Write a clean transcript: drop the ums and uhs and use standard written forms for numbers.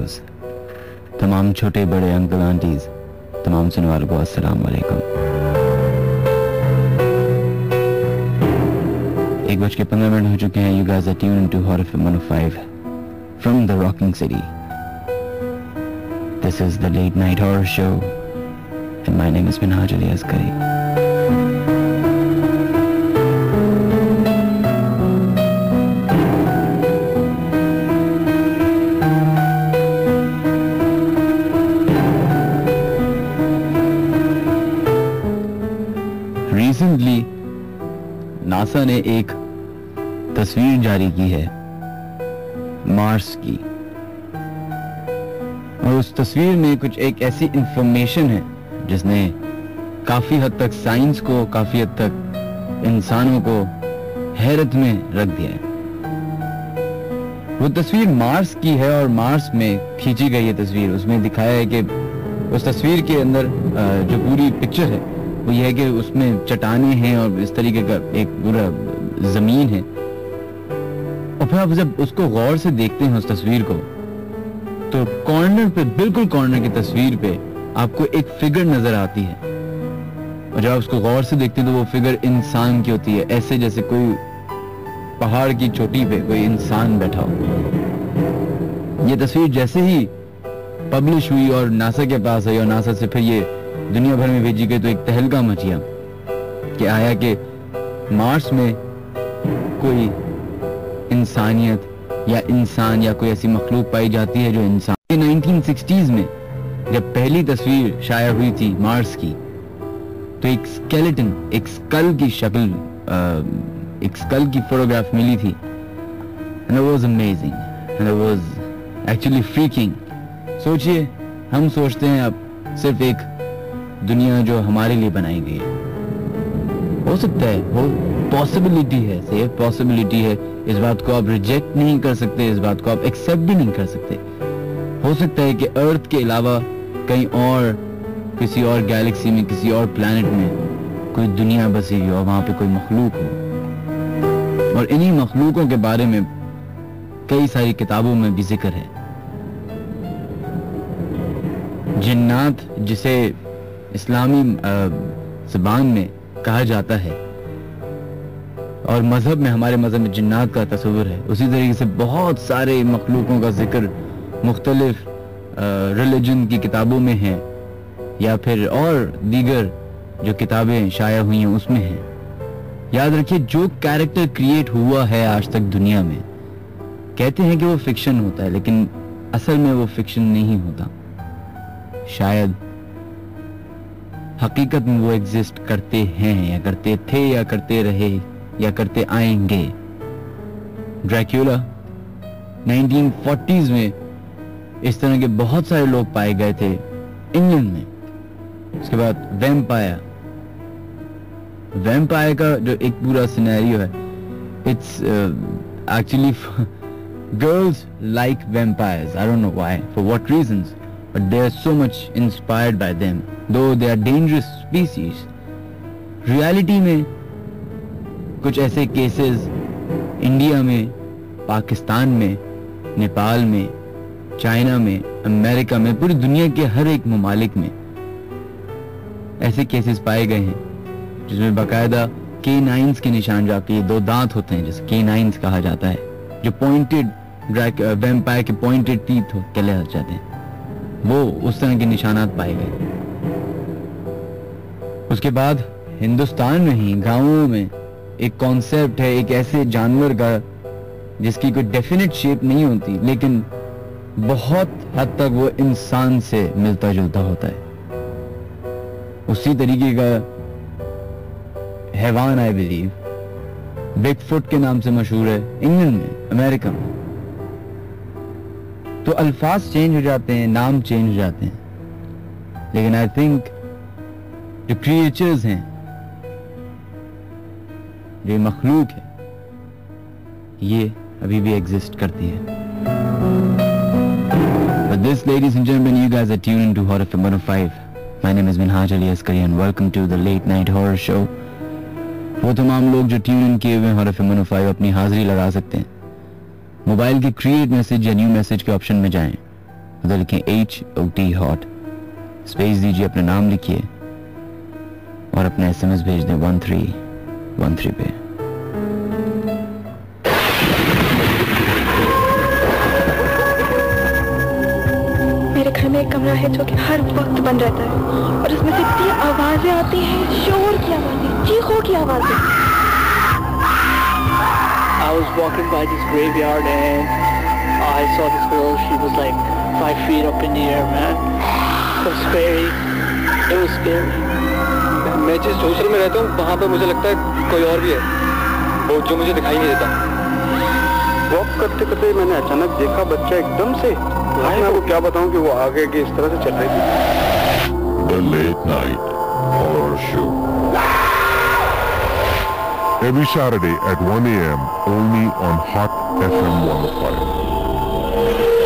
Videos, तमाम छोटे बड़े अंकल आंटीज, तमाम सुनने वालों को अस्सलाम वालेकुम। 1:15 हो चुके हैं। You guys are tuned into Hot FM 105 from the Rocking City. This is the Late Night Horror Show and my name is Minhaj Ali Askari. Recently NASA ने एक तस्वीर जारी की है मार्स की, और उस तस्वीर में कुछ एक ऐसी इंफॉर्मेशन है जिसने काफी हद तक साइंस को, काफी हद तक इंसानों को हैरत में रख दिया है। वो तस्वीर मार्स की है और मार्स में खींची गई है तस्वीर। उसमें दिखाया है कि उस तस्वीर के अंदर जो पूरी पिक्चर है वो ये है कि उसमें चट्टानें हैं और इस तरीके का एक पूरा जमीन है। और फिर आप जब उसको गौर से देखते हैं उस तस्वीर को, तो कॉर्नर पे, बिल्कुल कॉर्नर की तस्वीर पे आपको एक फिगर नजर आती है, और जब आप उसको गौर से देखते हैं तो वो फिगर इंसान की होती है, ऐसे जैसे कोई पहाड़ की चोटी पे कोई इंसान बैठा हो। ये तस्वीर जैसे ही पब्लिश हुई और नासा के पास आई और नासा से फिर ये दुनिया भर में भेजी गई, तो एक तहलका मचिया कि आया कि मार्स में कोई इंसानियत या इंसान या कोई ऐसी मखलूक पाई जाती है जो इंसान। 1960s में जब पहली तस्वीर शाया हुई थी मार्स की, तो एक स्केलेटन, एक स्कल की शक्ल, एक स्कल की फोटोग्राफ मिली थी, and it was amazing and it was actually freaking। सोचिए, हम सोचते हैं अब सिर्फ एक दुनिया जो हमारे लिए बनाई गई है, हो सकता है वो पॉसिबिलिटी है, सेफ पॉसिबिलिटी है। इस बात को आप रिजेक्ट नहीं कर सकते, इस बात को आप एक्सेप्ट भी नहीं कर सकते। हो सकता है कि अर्थ के अलावा कहीं और, किसी और गैलेक्सी में, किसी और प्लैनेट में कोई दुनिया बसी हो और वहां पे कोई मखलूक हो, और इन्हीं मखलूकों के बारे में कई सारी किताबों में भी जिक्र है। जिन्नात, जिसे इस्लामी ज़बान में कहा जाता है और मजहब में, हमारे मजहब में जिन्नात का तस्वुर है, उसी तरीके से बहुत सारे मखलूकों का जिक्र मुख्तलिफ रिलीजन की किताबों में है, या फिर और दीगर जो किताबें शाया हुई हैं उसमें है। याद रखिए, जो कैरेक्टर क्रिएट हुआ है आज तक दुनिया में, कहते हैं कि वो फिक्शन होता है, लेकिन असल में वो फिक्शन नहीं होता। शायद हकीकत में वो एग्जिस्ट करते हैं, या करते थे, या करते रहे, या करते आएंगे। ड्रैक्यूला 1940s में इस तरह के बहुत सारे लोग पाए गए थे इंग्लैंड में। उसके बाद वैम्पायर का जो एक पूरा सिनेरियो है, it's actually girls like vampires, I don't know why, for what reasons, but they are so much inspired by them, though they are dangerous species। Reality में कुछ ऐसे केसेस इंडिया में, पाकिस्तान में, नेपाल में, चाइना में, अमेरिका में, पूरी दुनिया के हर एक ममालिक में ऐसे केसेस पाए गए हैं जिसमें बाकायदा K9s के निशान जाके, ये 2 दांत होते हैं जिसे K9s कहा जाता है, जो पॉइंटेड वैम्पायर के पॉइंटेड टीथ कहले जाते हैं, वो उस तरह के निशानात पाए गए। उसके बाद हिंदुस्तान में ही गांवों में एक कॉन्सेप्ट है एक ऐसे जानवर का जिसकी कोई डेफिनेट शेप नहीं होती, लेकिन बहुत हद तक वो इंसान से मिलता जुलता होता है। उसी तरीके का हैवान, आई बिलीव, बिगफुट के नाम से मशहूर है इंग्लैंड में, अमेरिका में। तो अल्फाज चेंज हो जाते हैं, नाम चेंज हो जाते हैं, लेकिन आई थिंक जो क्रिएचर्स हैं, जो मखलूक है, ये अभी भी एग्जिस्ट करती है। But this, ladies and gentlemen, you guys are tuned into Hot FM 105. My name is Minhaj Ali Askari and welcome to the Late Night Horror Show. वो तमाम लोग जो ट्यून इन किए हुए हैं Hot FM 105 अपनी हाजिरी लगा सकते हैं। मोबाइल के क्रिएट मैसेज या न्यू मैसेज के ऑप्शन में जाएं, उधर लिखें HOT हॉट, स्पेस दीजिए, अपना नाम लिखिए और अपना SMS भेज दें 1313 पे। मेरे घर में एक कमरा है जो कि हर वक्त बंद रहता है और उसमें से इतनी आवाजें आती हैं, शोर की आवाजें, चीखों की आवाजें। I was walking by this graveyard and I saw this girl. She was like 5 feet up in the air, man. It was scary. It was scary. मैं जिस हॉस्टल में रहता हूँ वहाँ पर मुझे लगता है कोई और भी है, वो जो मुझे दिखाई नहीं देता। वॉक करते करते मैंने अचानक देखा बच्चा एकदम से, मैं आपको क्या बताऊं कि वो आगे की इस तरह से चल रही थी। The Late Night Horror Show. Every Saturday at 1 a.m. only on Hot FM 105.